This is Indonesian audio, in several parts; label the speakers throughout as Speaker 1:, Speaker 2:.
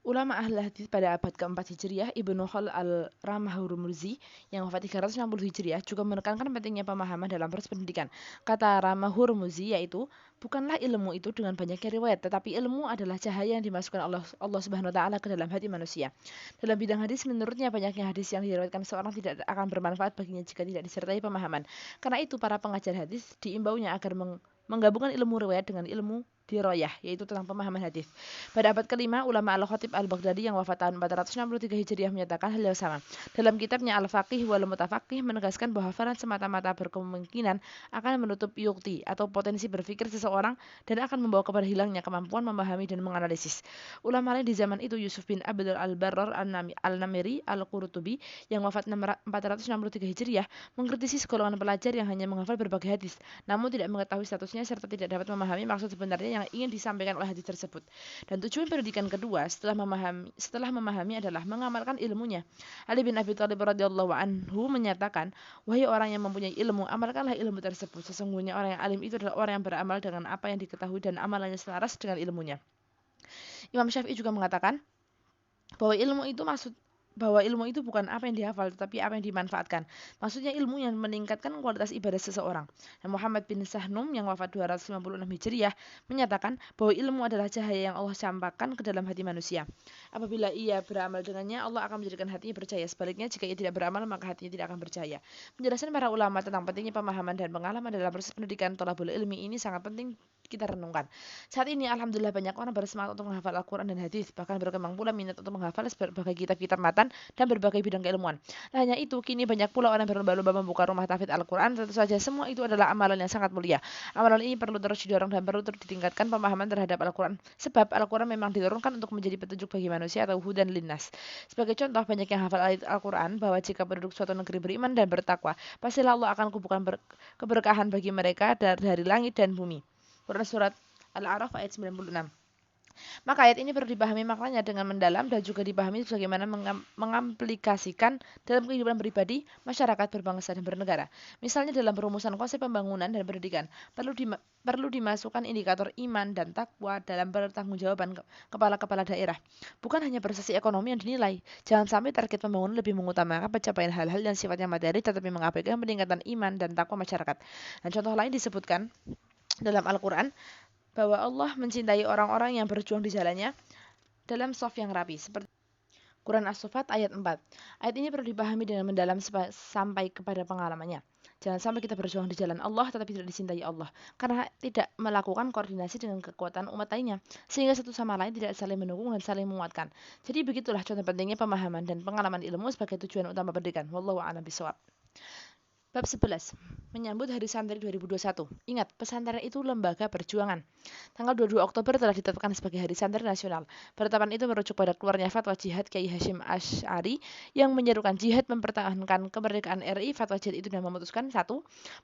Speaker 1: Ulama ahli hadis pada abad keempat Hijriah, Ibnu Khal al-Ramahurmuzi yang wafat 360 Hijriah juga menekankan pentingnya pemahaman dalam proses pendidikan. Kata Ramahurmuzi yaitu, bukanlah ilmu itu dengan banyaknya riwayat, tetapi ilmu adalah cahaya yang dimasukkan Allah Subhanahu wa taala ke dalam hati manusia. Dalam bidang hadis, menurutnya banyaknya hadis yang diriwayatkan seorang tidak akan bermanfaat baginya jika tidak disertai pemahaman. Karena itu para pengajar hadis diimbaunya agar menggabungkan ilmu riwayat dengan ilmu diroyah, yaitu tentang pemahaman hadis. Pada abad kelima, ulama Al-Khatib Al-Baghdadi yang wafat tahun 463 Hijriah menyatakan hal yang sama. Dalam kitabnya Al-Faqih wal Mutafaqih menegaskan bahwa hafalan semata-mata berkemungkinan akan menutup yukti atau potensi berpikir seseorang dan akan membawa kepada hilangnya kemampuan memahami dan menganalisis. Ulama lain di zaman itu Yusuf bin Abdul Al-Barrar Al-Namiri Al-Qurtubi yang wafat 463 Hijriah mengkritisi segolongan pelajar yang hanya menghafal berbagai hadis, namun tidak mengetahui statusnya serta tidak dapat memahami maksud sebenarnya yang ingin disampaikan oleh hadis tersebut. Dan tujuan pendidikan kedua setelah memahami adalah mengamalkan ilmunya. Ali bin Abi Thalib radhiyallahu anhu menyatakan, "Wahai orang yang mempunyai ilmu, amalkanlah ilmu tersebut. Sesungguhnya orang yang alim itu adalah orang yang beramal dengan apa yang diketahui dan amalannya selaras dengan ilmunya." Imam Syafi'i juga mengatakan bahwa ilmu itu bukan apa yang dihafal, tetapi apa yang dimanfaatkan. Maksudnya ilmu yang meningkatkan kualitas ibadah seseorang. Dan Muhammad bin Sahnum yang wafat 256 Hijriah menyatakan bahwa ilmu adalah cahaya yang Allah campakkan ke dalam hati manusia. Apabila ia beramal dengannya, Allah akan menjadikan hatinya percaya. Sebaliknya, jika ia tidak beramal, maka hatinya tidak akan percaya. Penjelasan para ulama tentang pentingnya pemahaman dan pengalaman dalam proses pendidikan thalabul ilmi ini sangat penting kita renungkan. Saat ini alhamdulillah banyak orang bersemangat untuk menghafal Al-Quran dan hadis, bahkan berkembang pula minat untuk menghafal berbagai kitab-kitab matan dan berbagai bidang keilmuan. Tak hanya itu, kini banyak pula orang berlomba-lomba membuka rumah tahfidz Al-Quran. Tentu saja semua itu adalah amalan yang sangat mulia. Amalan ini perlu terus didorong dan perlu terus ditingkatkan pemahaman terhadap Al-Quran. Sebab Al-Quran memang diturunkan untuk menjadi petunjuk bagi manusia atau hudan linnas. Sebagai contoh, banyak yang hafal ayat Al-Quran bahwa jika penduduk suatu negeri beriman dan bertakwa, pastilah Allah akan kumpulkan keberkahan bagi mereka dari langit dan bumi. Quran Surat Al-A'raf ayat 96. Maka ayat ini perlu dipahami maknanya dengan mendalam dan juga dipahami bagaimana mengaplikasikan dalam kehidupan pribadi, masyarakat, berbangsa, dan bernegara. Misalnya dalam perumusan konsep pembangunan dan pendidikan, perlu dimasukkan indikator iman dan takwa dalam pertanggungjawaban kepala-kepala daerah. Bukan hanya prestasi ekonomi yang dinilai. Jangan sampai target pembangunan lebih mengutamakan pencapaian hal-hal yang sifatnya materi tetapi mengabaikan peningkatan iman dan takwa masyarakat. Dan contoh lain disebutkan dalam Al-Quran bahwa Allah mencintai orang-orang yang berjuang di jalannya dalam shaf yang rapi. Seperti Quran As-Saffat ayat 4. Ayat ini perlu dipahami dengan mendalam sampai kepada pengalamannya. Jangan sampai kita berjuang di jalan Allah tetapi tidak dicintai Allah. Karena tidak melakukan koordinasi dengan kekuatan umat lainnya. Sehingga satu sama lain tidak saling mendukung dan saling menguatkan. Jadi begitulah contoh pentingnya pemahaman dan pengalaman ilmu sebagai tujuan utama pendidikan. Wallahu a'lam bishawab. Bab 11. Menyambut Hari Santri 2021. Ingat, pesantren itu lembaga perjuangan. Tanggal 22 Oktober telah ditetapkan sebagai Hari Santri Nasional. Penetapan itu merujuk pada keluarnya fatwa jihad Kiai Hasyim Asy'ari yang menyerukan jihad mempertahankan kemerdekaan RI. Fatwa jihad itu dan memutuskan 1.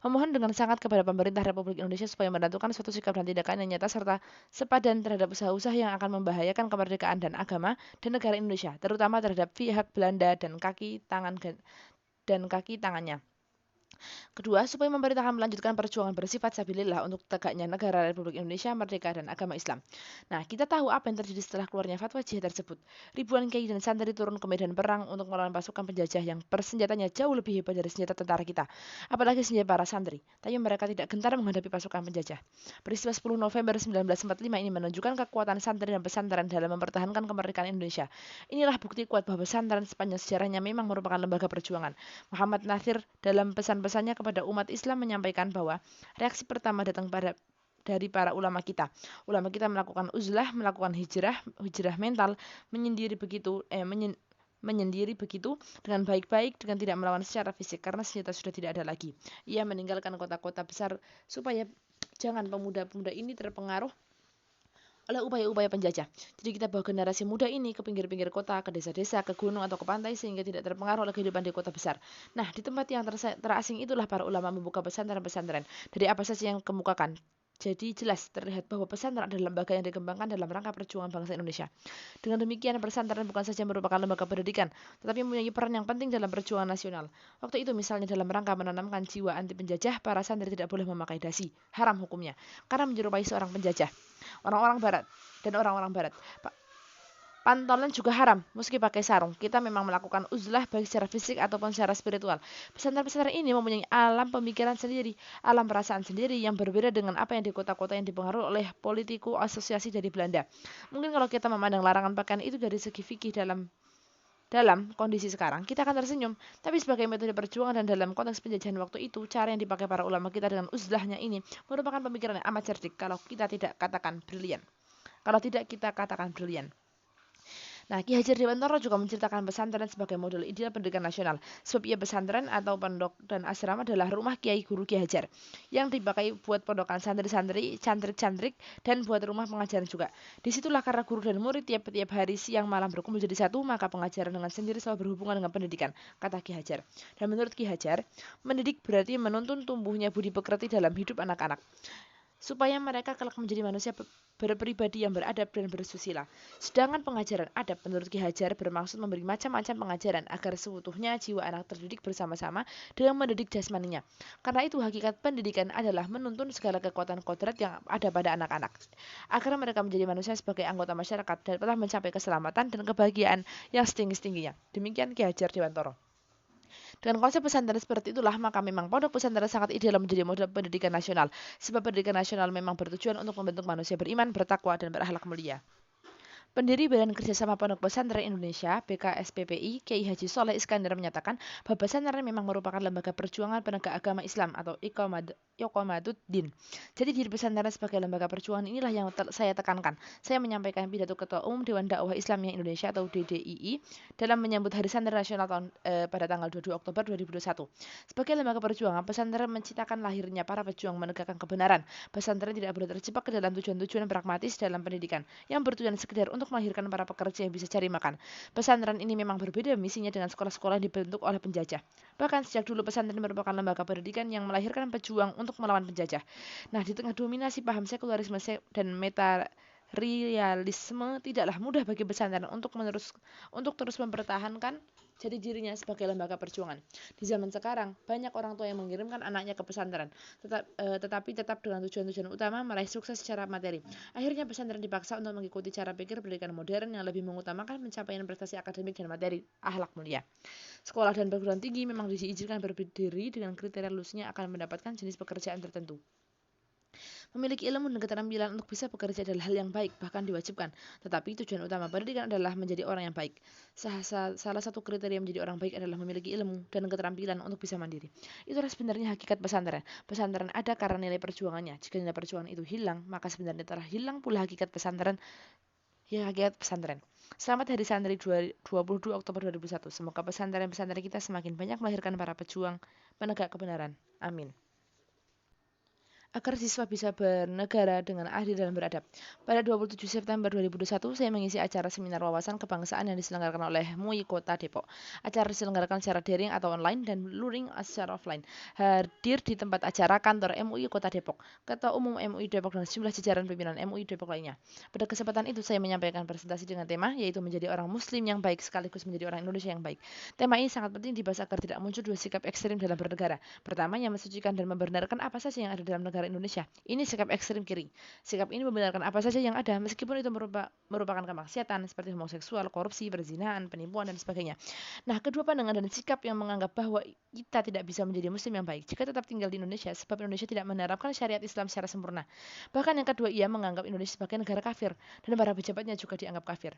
Speaker 1: Memohon dengan sangat kepada pemerintah Republik Indonesia supaya menentukan suatu sikap dan tindakan yang nyata serta sepadan terhadap usaha-usaha yang akan membahayakan kemerdekaan dan agama dan negara Indonesia, terutama terhadap pihak Belanda dan kaki tangannya. Kedua, supaya memerintahkan melanjutkan perjuangan bersifat sabilillah untuk tegaknya negara Republik Indonesia merdeka dan agama Islam. Nah, kita tahu apa yang terjadi setelah keluarnya fatwa jihad tersebut. Ribuan kiai dan santri turun ke medan perang untuk melawan pasukan penjajah yang persenjatanya jauh lebih hebat dari senjata tentara kita. Apalagi senjata para santri. Tapi mereka tidak gentar menghadapi pasukan penjajah. Peristiwa 10 November 1945 ini menunjukkan kekuatan santri dan pesantren dalam mempertahankan kemerdekaan Indonesia. Inilah bukti kuat bahwa pesantren sepanjang sejarahnya memang merupakan lembaga perjuangan. Muhammad Natsir dalam pesannya kepada umat Islam menyampaikan bahwa reaksi pertama datang dari para ulama kita. Ulama kita melakukan uzlah, melakukan hijrah mental, menyendiri begitu dengan baik-baik dengan tidak melawan secara fisik karena senjata sudah tidak ada lagi. Ia meninggalkan kota-kota besar supaya jangan pemuda-pemuda ini terpengaruh oleh upaya-upaya penjajah. Jadi kita bawa generasi muda ini ke pinggir-pinggir kota, ke desa-desa, ke gunung atau ke pantai sehingga tidak terpengaruh oleh kehidupan di kota besar. Nah, di tempat yang terasing itulah para ulama membuka pesantren-pesantren. Dari apa saja yang kemukakan? Jadi jelas terlihat bahwa pesantren adalah lembaga yang dikembangkan dalam rangka perjuangan bangsa Indonesia. Dengan demikian, pesantren bukan saja merupakan lembaga pendidikan, tetapi mempunyai peran yang penting dalam perjuangan nasional. Waktu itu misalnya dalam rangka menanamkan jiwa anti penjajah, para santri tidak boleh memakai dasi, haram hukumnya, karena menyerupai seorang penjajah. Orang-orang barat dan orang-orang barat. Pantolan juga haram, meski pakai sarung. Kita memang melakukan uzlah baik secara fisik ataupun secara spiritual. Pesantren-pesantren ini mempunyai alam pemikiran sendiri, alam perasaan sendiri yang berbeda dengan apa yang di kota-kota yang dipengaruhi oleh politiku asosiasi dari Belanda. Mungkin kalau kita memandang larangan pakaian itu dari segi fikih dalam kondisi sekarang, kita akan tersenyum. Tapi sebagai metode perjuangan dan dalam konteks penjajahan waktu itu, cara yang dipakai para ulama kita dengan uzlahnya ini merupakan pemikiran yang amat cerdik kalau kita tidak katakan brilian. Nah, Ki Hajar Dewantara juga menceritakan pesantren sebagai model ideal pendidikan nasional. Sebab ia pesantren atau pondok dan asrama adalah rumah kiai guru Ki Hajar yang dipakai buat pondokan santri-santri, cantrik-cantrik, dan buat rumah pengajaran juga. Disitulah karena guru dan murid tiap-tiap hari siang malam berkumpul jadi satu, maka pengajaran dengan sendiri selalu berhubungan dengan pendidikan, kata Ki Hajar. Dan menurut Ki Hajar, mendidik berarti menuntun tumbuhnya budi pekerti dalam hidup anak-anak, supaya mereka kelak menjadi manusia berpribadi yang beradab dan bersusila. Sedangkan pengajaran adab menurut Ki Hajar bermaksud memberi macam-macam pengajaran agar seutuhnya jiwa anak terdidik bersama-sama dengan mendidik jasmaninya. Karena itu hakikat pendidikan adalah menuntun segala kekuatan kodrat yang ada pada anak-anak agar mereka menjadi manusia sebagai anggota masyarakat dan telah mencapai keselamatan dan kebahagiaan yang setinggi-tingginya. Demikian Ki Hajar Dewantara. Dengan konsep pesantren seperti itulah, maka memang pondok pesantren sangat ideal menjadi model pendidikan nasional. Sebab pendidikan nasional memang bertujuan untuk membentuk manusia beriman, bertakwa, dan berakhlak mulia. Pendiri Badan Kerjasama Pondok Pesantren Indonesia (BKSPPI), Kiai Haji Soleh Iskandar menyatakan bahwa pesantren memang merupakan lembaga perjuangan penegak agama Islam atau Iqamaduddin. Jadi diri pesantren sebagai lembaga perjuangan inilah yang saya tekankan. Saya menyampaikan pidato Ketua Umum Dewan Dakwah Islamiyah Indonesia atau DDII dalam menyambut Hari Santri Nasional pada tanggal 22 Oktober 2021. Sebagai lembaga perjuangan, pesantren menciptakan lahirnya para pejuang menegakkan kebenaran. Pesantren tidak boleh terjebak ke dalam tujuan-tujuan pragmatis dalam pendidikan yang bertujuan sekedar untuk melahirkan para pekerja yang bisa cari makan. Pesantren ini memang berbeda misinya dengan sekolah-sekolah yang dibentuk oleh penjajah. Bahkan sejak dulu pesantren merupakan lembaga pendidikan yang melahirkan pejuang untuk melawan penjajah. Nah, di tengah dominasi paham sekularisme dan materialisme, tidaklah mudah bagi pesantren untuk terus mempertahankan jadi dirinya sebagai lembaga perjuangan. Di zaman sekarang, banyak orang tua yang mengirimkan anaknya ke pesantren, tetapi tetap dengan tujuan-tujuan utama meraih sukses secara materi. Akhirnya pesantren dipaksa untuk mengikuti cara pikir pendidikan modern yang lebih mengutamakan pencapaian prestasi akademik dan materi, akhlak mulia. Sekolah dan perguruan tinggi memang diizinkan berdiri dengan kriteria lulusnya akan mendapatkan jenis pekerjaan tertentu. Memiliki ilmu dan keterampilan untuk bisa bekerja adalah hal yang baik, bahkan diwajibkan. Tetapi tujuan utama pendidikan adalah menjadi orang yang baik. Salah satu kriteria menjadi orang baik adalah memiliki ilmu dan keterampilan untuk bisa mandiri. Itulah sebenarnya hakikat pesantren. Pesantren ada karena nilai perjuangannya. Jika nilai perjuangan itu hilang, maka sebenarnya telah hilang pula hakikat pesantren. Selamat Hari Santri 22 Oktober 2001. Semoga pesantren-pesantren kita semakin banyak melahirkan para pejuang penegak kebenaran. Amin. Agar siswa bisa bernegara dengan adil dan beradab. Pada 27 September 2021, saya mengisi acara seminar wawasan kebangsaan yang diselenggarakan oleh MUI Kota Depok. Acara diselenggarakan secara daring atau online dan luring secara offline. Hadir di tempat acara kantor MUI Kota Depok, Ketua Umum MUI Depok dan sejumlah jajaran pimpinan MUI Depok lainnya. Pada kesempatan itu, saya menyampaikan presentasi dengan tema, yaitu menjadi orang Muslim yang baik sekaligus menjadi orang Indonesia yang baik. Tema ini sangat penting dibahas agar tidak muncul dua sikap ekstrim dalam bernegara. Pertama, yang mensucikan dan membenarkan apa saja yang ada dalam negara Indonesia. Ini sikap ekstrim kiri. Sikap ini membenarkan apa saja yang ada meskipun itu merupakan kemaksiatan seperti homoseksual, korupsi, perzinahan, penipuan dan sebagainya. Nah, kedua pandangan dan sikap yang menganggap bahwa kita tidak bisa menjadi muslim yang baik jika tetap tinggal di Indonesia sebab Indonesia tidak menerapkan syariat Islam secara sempurna. Bahkan yang kedua, ia menganggap Indonesia sebagai negara kafir dan para pejabatnya juga dianggap kafir.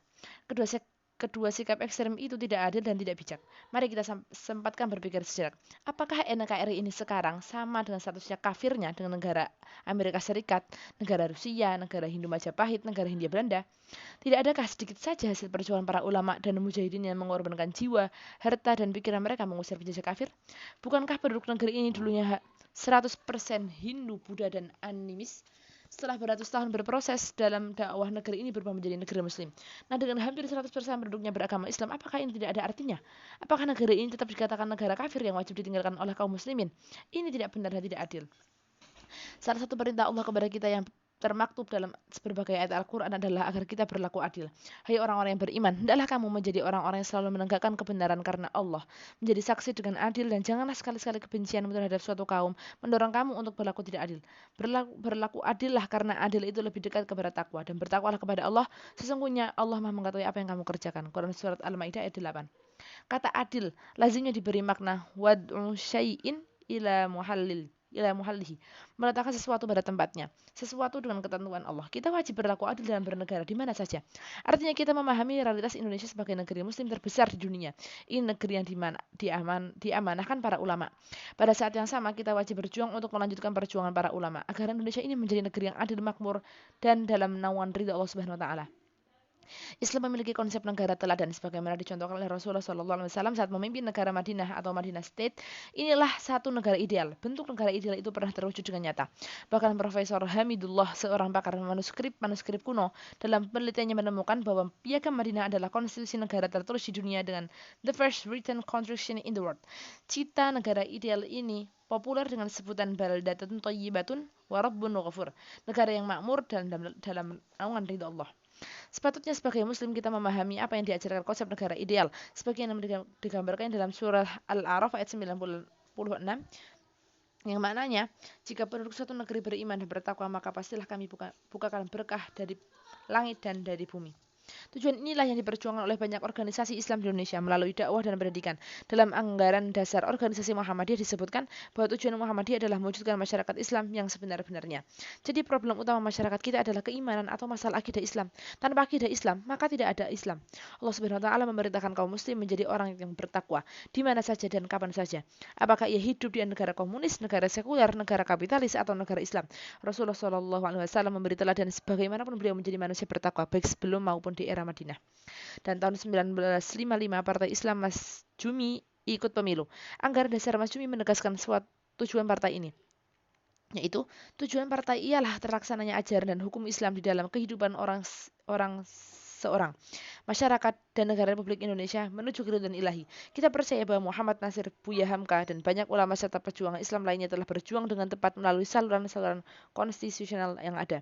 Speaker 1: Kedua sikap ekstrem itu tidak adil dan tidak bijak. Mari kita sempatkan berpikir sejenak. Apakah NKRI ini sekarang sama dengan statusnya kafirnya dengan negara Amerika Serikat, negara Rusia, negara Hindu Majapahit, negara Hindia Belanda? Tidak adakah sedikit saja hasil perjuangan para ulama dan mujahidin yang mengorbankan jiwa, harta, dan pikiran mereka mengusir penjajah kafir? Bukankah penduduk negeri ini dulunya 100% Hindu, Buddha, dan animis? Setelah beratus tahun berproses dalam dakwah, negeri ini berubah menjadi negeri muslim. Nah, dengan hampir 100% penduduknya beragama Islam, apakah ini tidak ada artinya? Apakah negeri ini tetap dikatakan negara kafir yang wajib ditinggalkan oleh kaum muslimin? Ini tidak benar dan tidak adil. Salah satu perintah Allah kepada kita yang termaktub dalam berbagai ayat Al-Quran adalah agar kita berlaku adil. Hai orang-orang yang beriman, hendaklah kamu menjadi orang-orang yang selalu menegakkan kebenaran karena Allah, menjadi saksi dengan adil, dan janganlah sekali-sekali kebencianmu terhadap suatu kaum mendorong kamu untuk berlaku tidak adil. Berlaku adillah karena adil itu lebih dekat kepada takwa, dan bertakwalah kepada Allah, sesungguhnya Allah Maha mengetahui apa yang kamu kerjakan. Quran Surat Al-Ma'idah ayat 8. Kata adil lazimnya diberi makna wad'u syai'in ila muhallihi, meletakkan sesuatu pada tempatnya, sesuatu dengan ketentuan Allah. Kita wajib berlaku adil dalam bernegara di mana saja. Artinya kita memahami realitas Indonesia sebagai negeri muslim terbesar di dunia. Ini negeri yang diamanahkan para ulama. Pada saat yang sama kita wajib berjuang untuk melanjutkan perjuangan para ulama agar Indonesia ini menjadi negeri yang adil, makmur, dan dalam naungan ridha Allah Subhanahu wa taala. Islam memiliki konsep negara teladan sebagaimana dicontohkan oleh Rasulullah SAW saat memimpin negara Madinah atau Madinah State. Inilah satu negara ideal. Bentuk negara ideal itu pernah terwujud dengan nyata. Bahkan Profesor Hamidullah, seorang pakar manuskrip kuno, dalam penelitiannya menemukan bahwa Piagam Madinah adalah konstitusi negara tertulis di dunia dengan the first written constitution in the world. Cita negara ideal ini populer dengan sebutan baldatun thayyibatun wa rabbun ghafur, negara yang makmur dan dalam naungan ridha Allah. Sepatutnya sebagai muslim kita memahami apa yang diajarkan konsep negara ideal sebagaimana digambarkan dalam surah Al-A'raf ayat 96, yang maknanya jika penduduk suatu negeri beriman dan bertakwa maka pastilah kami bukakan berkah dari langit dan dari bumi. Tujuan inilah yang diperjuangkan oleh banyak organisasi Islam di Indonesia melalui dakwah dan pendidikan. Dalam anggaran dasar organisasi Muhammadiyah disebutkan bahwa tujuan Muhammadiyah adalah mewujudkan masyarakat Islam yang sebenar-benarnya. Jadi problem utama masyarakat kita adalah keimanan atau masalah akidah Islam. Tanpa akidah Islam, maka tidak ada Islam. Allah Subhanahu wa taala memerintahkan kaum muslim menjadi orang yang bertakwa di mana saja dan kapan saja. Apakah ia hidup di negara komunis, negara sekuler, negara kapitalis, atau negara Islam. Rasulullah SAW memberi teladan sebagaimanapun beliau menjadi manusia bertakwa baik sebelum maupun di era Madinah. Dan tahun 1955 Partai Islam Mas Jumi ikut pemilu. Anggaran dasar Mas Jumi menegaskan suatu tujuan partai ini, yaitu tujuan partai ialah terlaksananya ajaran dan hukum Islam di dalam kehidupan seorang masyarakat dan negara Republik Indonesia menuju keridhaan ilahi. Kita percaya bahwa Muhammad Nasir, Buya Hamka, dan banyak ulama serta perjuangan Islam lainnya telah berjuang dengan tepat melalui saluran-saluran konstitusional yang ada.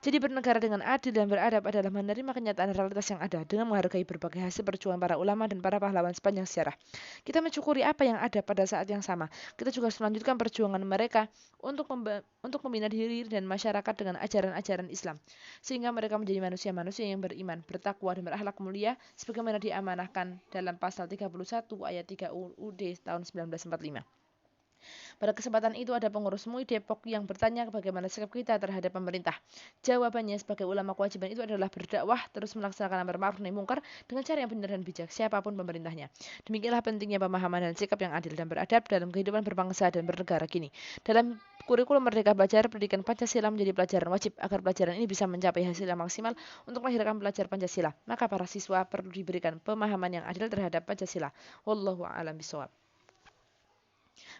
Speaker 1: Jadi bernegara dengan adil dan beradab adalah menerima kenyataan realitas yang ada dengan menghargai berbagai hasil perjuangan para ulama dan para pahlawan sepanjang sejarah. Kita mensyukuri apa yang ada pada saat yang sama. Kita juga harus melanjutkan perjuangan mereka untuk membina diri dan masyarakat dengan ajaran-ajaran Islam, sehingga mereka menjadi manusia-manusia yang beriman, bertakwa, dan berakhlak mulia sebagaimana diamanahkan dalam pasal 31 ayat 3 UUD tahun 1945. Pada kesempatan itu ada pengurus MUI Depok yang bertanya bagaimana sikap kita terhadap pemerintah. Jawabannya sebagai ulama kewajiban itu adalah berdakwah, terus melaksanakan amar ma'ruf nahi munkar dengan cara yang benar dan bijak, siapapun pemerintahnya. Demikianlah pentingnya pemahaman dan sikap yang adil dan beradab dalam kehidupan berbangsa dan bernegara kini. Dalam kurikulum Merdeka Belajar, pendidikan Pancasila menjadi pelajaran wajib agar pelajaran ini bisa mencapai hasil yang maksimal untuk melahirkan pelajar Pancasila. Maka para siswa perlu diberikan pemahaman yang adil terhadap Pancasila. Wallahu a'lam bishawab.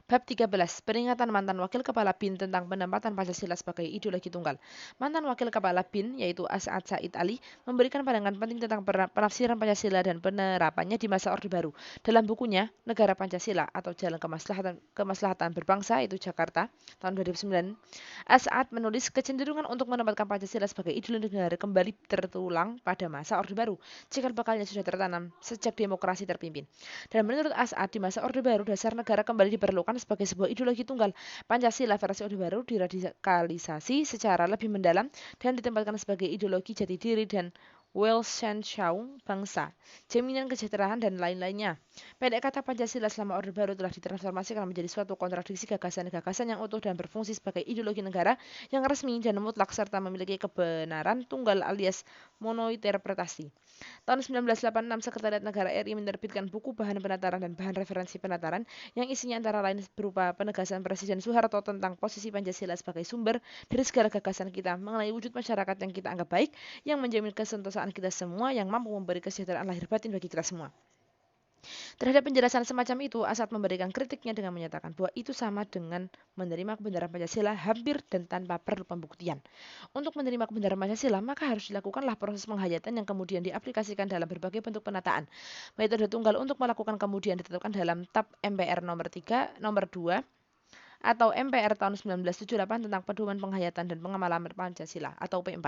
Speaker 1: Bab 13. Peringatan mantan wakil kepala BIN tentang penempatan Pancasila sebagai ideologi tunggal. Mantan wakil kepala BIN, yaitu As'ad Said Ali, memberikan pandangan penting tentang penafsiran Pancasila dan penerapannya di masa Orde Baru. Dalam bukunya, Negara Pancasila atau Jalan Kemaslahatan Berbangsa, itu Jakarta, tahun 2009, As'ad menulis kecenderungan untuk menempatkan Pancasila sebagai ideologi negara kembali tertulang pada masa Orde Baru, cikal bakalnya sudah tertanam sejak demokrasi terpimpin. Dan menurut As'ad, di masa Orde Baru, dasar negara kembali diperlukan sebagai sebuah ideologi tunggal. Pancasila versi Orde Baru diradikalisasi secara lebih mendalam dan ditempatkan sebagai ideologi jati diri dan Weltanschauung bangsa, jaminan kesejahteraan, dan lain-lainnya. Pendek kata, Pancasila selama Orde Baru telah ditransformasikan menjadi suatu kontradiksi gagasan-gagasan yang utuh dan berfungsi sebagai ideologi negara yang resmi dan mutlak serta memiliki kebenaran tunggal alias monointerpretasi. Tahun 1986, Sekretariat Negara RI menerbitkan buku bahan penataran dan bahan referensi penataran yang isinya antara lain berupa penegasan Presiden Soeharto tentang posisi Pancasila sebagai sumber dari segala gagasan kita mengenai wujud masyarakat yang kita anggap baik, yang menjamin kesentosaan kita semua, yang mampu memberi kesejahteraan lahir batin bagi kita semua. Terhadap penjelasan semacam itu, As'ad memberikan kritiknya dengan menyatakan bahwa itu sama dengan menerima kebenaran Pancasila hampir dan tanpa perlu pembuktian. Untuk menerima kebenaran Pancasila, maka harus dilakukanlah proses penghayatan yang kemudian diaplikasikan dalam berbagai bentuk penataan. Metode tunggal untuk melakukan kemudian ditetapkan dalam TAP MPR nomor 3, nomor 2, atau MPR tahun 1978 tentang pedoman penghayatan dan pengamalan Pancasila atau P4.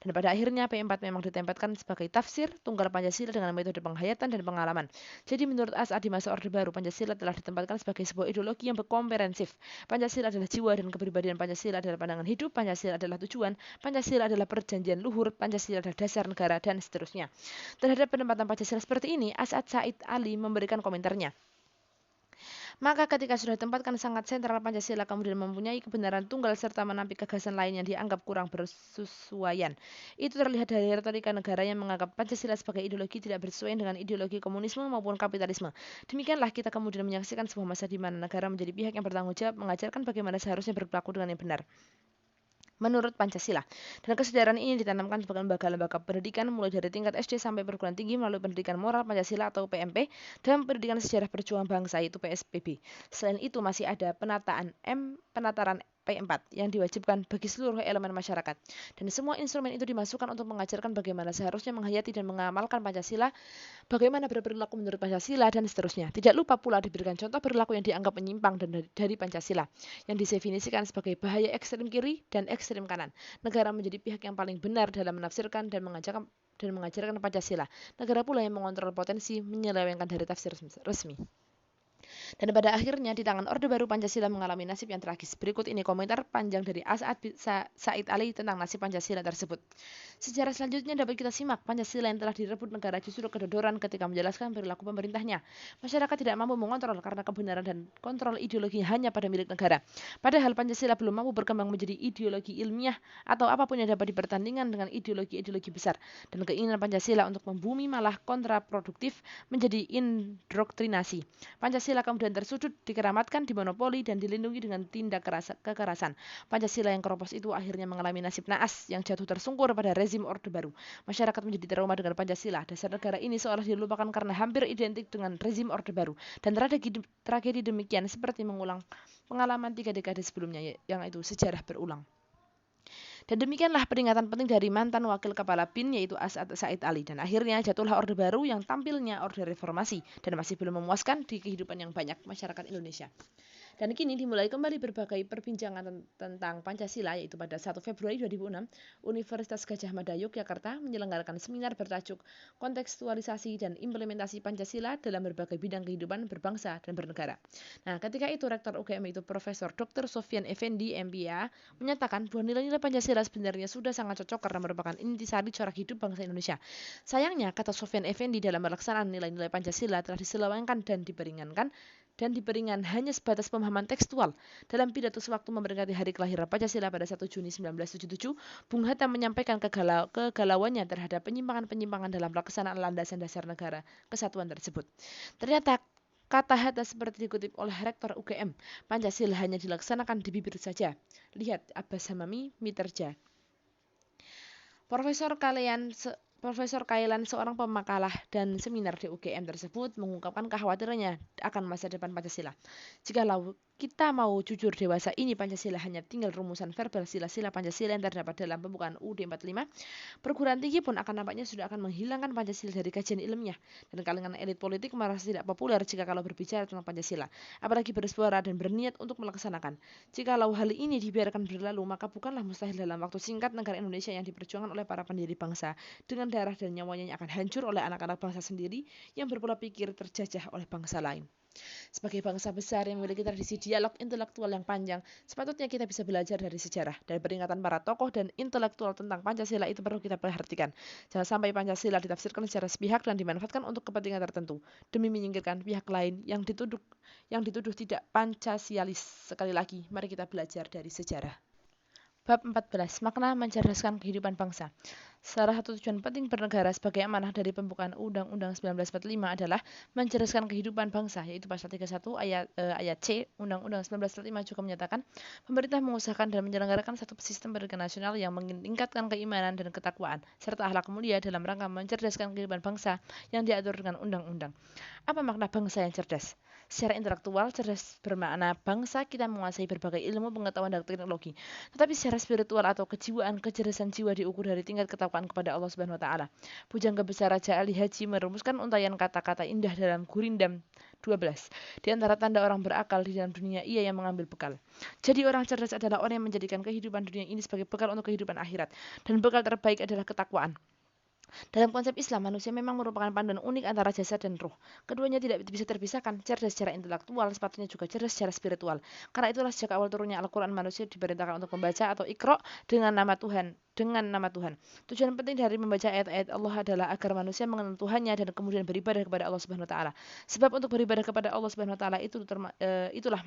Speaker 1: Dan pada akhirnya P4 memang ditempatkan sebagai tafsir tunggal Pancasila dengan metode penghayatan dan pengalaman. Jadi menurut As'ad di masa Orde Baru, Pancasila telah ditempatkan sebagai sebuah ideologi yang berkomprehensif. Pancasila adalah jiwa dan kepribadian, Pancasila adalah pandangan hidup, Pancasila adalah tujuan, Pancasila adalah perjanjian luhur, Pancasila adalah dasar negara, dan seterusnya. Terhadap penempatan Pancasila seperti ini, As'ad Said Ali memberikan komentarnya. Maka ketika sudah ditempatkan sangat sentral, Pancasila kemudian mempunyai kebenaran tunggal serta menampik gagasan lain yang dianggap kurang bersesuaian. Itu terlihat dari retorika negara yang menganggap Pancasila sebagai ideologi tidak bersesuaian dengan ideologi komunisme maupun kapitalisme. Demikianlah kita kemudian menyaksikan sebuah masa di mana negara menjadi pihak yang bertanggung jawab mengajarkan bagaimana seharusnya berperilaku dengan yang benar menurut Pancasila. Dan kesadaran ini ditanamkan sebagai lembaga-lembaga pendidikan mulai dari tingkat SD sampai perguruan tinggi melalui pendidikan moral Pancasila atau PMP dan pendidikan sejarah perjuangan bangsa yaitu PSBB. Selain itu masih ada penataran P4 yang diwajibkan bagi seluruh elemen masyarakat. Dan semua instrumen itu dimasukkan untuk mengajarkan bagaimana seharusnya menghayati dan mengamalkan Pancasila, bagaimana berperilaku menurut Pancasila, dan seterusnya. Tidak lupa pula diberikan contoh perilaku yang dianggap menyimpang dari Pancasila, yang didefinisikan sebagai bahaya ekstrem kiri dan ekstrem kanan. Negara menjadi pihak yang paling benar dalam menafsirkan dan mengajarkan Pancasila. Negara pula yang mengontrol potensi menyelewengkan dari tafsir resmi. Dan pada akhirnya di tangan Orde Baru, Pancasila mengalami nasib yang tragis. Berikut ini komentar panjang dari As'ad Said Ali tentang nasib Pancasila tersebut. Sejarah selanjutnya dapat kita simak. Pancasila yang telah direbut negara justru kedodoran ketika menjelaskan perilaku pemerintahnya. Masyarakat tidak mampu mengontrol karena kebenaran dan kontrol ideologi hanya pada milik negara. Padahal Pancasila belum mampu berkembang menjadi ideologi ilmiah atau apapun yang dapat dipertandingkan dengan ideologi-ideologi besar. Dan keinginan Pancasila untuk membumi malah kontraproduktif menjadi indoktrinasi. Pancasila kemudian tersudut, dikeramatkan, dimonopoli, dan dilindungi dengan tindak kekerasan. Pancasila yang keropos itu akhirnya mengalami nasib naas yang jatuh tersungkur pada rezim Orde Baru. Masyarakat menjadi trauma dengan Pancasila. Dasar negara ini seolah dilupakan karena hampir identik dengan rezim Orde Baru. Dan tragedi demikian seperti mengulang pengalaman 3 dekade sebelumnya, yang itu sejarah berulang. Dan demikianlah peringatan penting dari mantan wakil kepala BIN yaitu As'ad Said Ali. Dan akhirnya jatuhlah Orde Baru yang tampilnya Orde Reformasi dan masih belum memuaskan di kehidupan yang banyak masyarakat Indonesia. Dan kini dimulai kembali berbagai perbincangan tentang Pancasila, yaitu pada 1 Februari 2006, Universitas Gadjah Mada Yogyakarta menyelenggarakan seminar bertajuk Kontekstualisasi dan Implementasi Pancasila dalam berbagai bidang kehidupan berbangsa dan bernegara. Nah, ketika itu Rektor UGM itu Profesor Dr. Sofyan Effendi, MPA, menyatakan bahwa nilai-nilai Pancasila sebenarnya sudah sangat cocok karena merupakan intisari corak hidup bangsa Indonesia. Sayangnya, kata Sofyan Effendi, dalam pelaksanaan nilai-nilai Pancasila telah diselewengkan dan diperingan hanya sebatas pemahaman tekstual. Dalam pidato sewaktu memperingati hari kelahiran Pancasila pada 1 Juni 1977, Bung Hatta menyampaikan kegalauannya terhadap penyimpangan-penyimpangan dalam pelaksanaan landasan dasar negara kesatuan tersebut. Ternyata kata Hatta seperti dikutip oleh Rektor UGM, Pancasila hanya dilaksanakan di bibir saja. Lihat Abbas Hamami, Miterja. Profesor Kailan, seorang pemakalah dan seminar di UGM tersebut, mengungkapkan kekhawatirannya akan masa depan Pancasila. Jikalau kita mau jujur dewasa ini, Pancasila hanya tinggal rumusan verbal sila-sila Pancasila yang terdapat dalam pembukaan UUD 45, perguruan tinggi pun akan nampaknya sudah akan menghilangkan Pancasila dari kajian ilmiah, dan kalangan elit politik merasa tidak populer jika kalau berbicara tentang Pancasila, apalagi bersuara dan berniat untuk melaksanakan. Jikalau hal ini dibiarkan berlalu, maka bukanlah mustahil dalam waktu singkat negara Indonesia yang diperjuangkan oleh para pendiri bangsa dengan darah dan nyawanya akan hancur oleh anak-anak bangsa sendiri yang berpola pikir terjajah oleh bangsa lain. Sebagai bangsa besar yang memiliki tradisi dialog intelektual yang panjang, sepatutnya kita bisa belajar dari sejarah. Dan peringatan para tokoh dan intelektual tentang Pancasila itu perlu kita perhatikan. Jangan sampai Pancasila ditafsirkan secara sepihak dan dimanfaatkan untuk kepentingan tertentu, demi menyingkirkan pihak lain yang dituduh tidak Pancasialis. Sekali lagi, mari kita belajar dari sejarah. Bab 14. Makna mencerdaskan kehidupan bangsa. Salah satu tujuan penting bernegara sebagai amanah dari pembukaan Undang-Undang 1945 adalah mencerdaskan kehidupan bangsa, yaitu pasal 31 ayat C Undang-Undang 1945 juga menyatakan pemerintah mengusahakan dan menyelenggarakan satu sistem pendidikan nasional yang meningkatkan keimanan dan ketakwaan serta akhlak mulia dalam rangka mencerdaskan kehidupan bangsa yang diatur dengan undang-undang. Apa makna bangsa yang cerdas? Secara intelektual, cerdas bermakna bangsa kita menguasai berbagai ilmu, pengetahuan, dan teknologi. Tetapi secara spiritual atau kejiwaan, kecerdasan jiwa diukur dari tingkat ketakwaan kepada Allah Subhanahu wa taala. Pujangga besar Raja Ali Haji merumuskan untayan kata-kata indah dalam Gurindam 12. Di antara tanda orang berakal di dalam dunia, ia yang mengambil bekal. Jadi orang cerdas adalah orang yang menjadikan kehidupan dunia ini sebagai bekal untuk kehidupan akhirat. Dan bekal terbaik adalah ketakwaan. Dalam konsep Islam, manusia memang merupakan panduan unik antara jasad dan ruh. Keduanya tidak bisa terpisahkan, cerdas secara intelektual, sepatutnya juga cerdas secara spiritual. Karena itulah sejak awal turunnya Al-Quran, manusia diperintahkan untuk membaca atau Iqra dengan nama Tuhan. Tujuan penting dari membaca ayat-ayat Allah adalah agar manusia mengenal Tuhannya dan kemudian beribadah kepada Allah Subhanahu wa taala. Sebab untuk beribadah kepada Allah Subhanahu wa taala itulah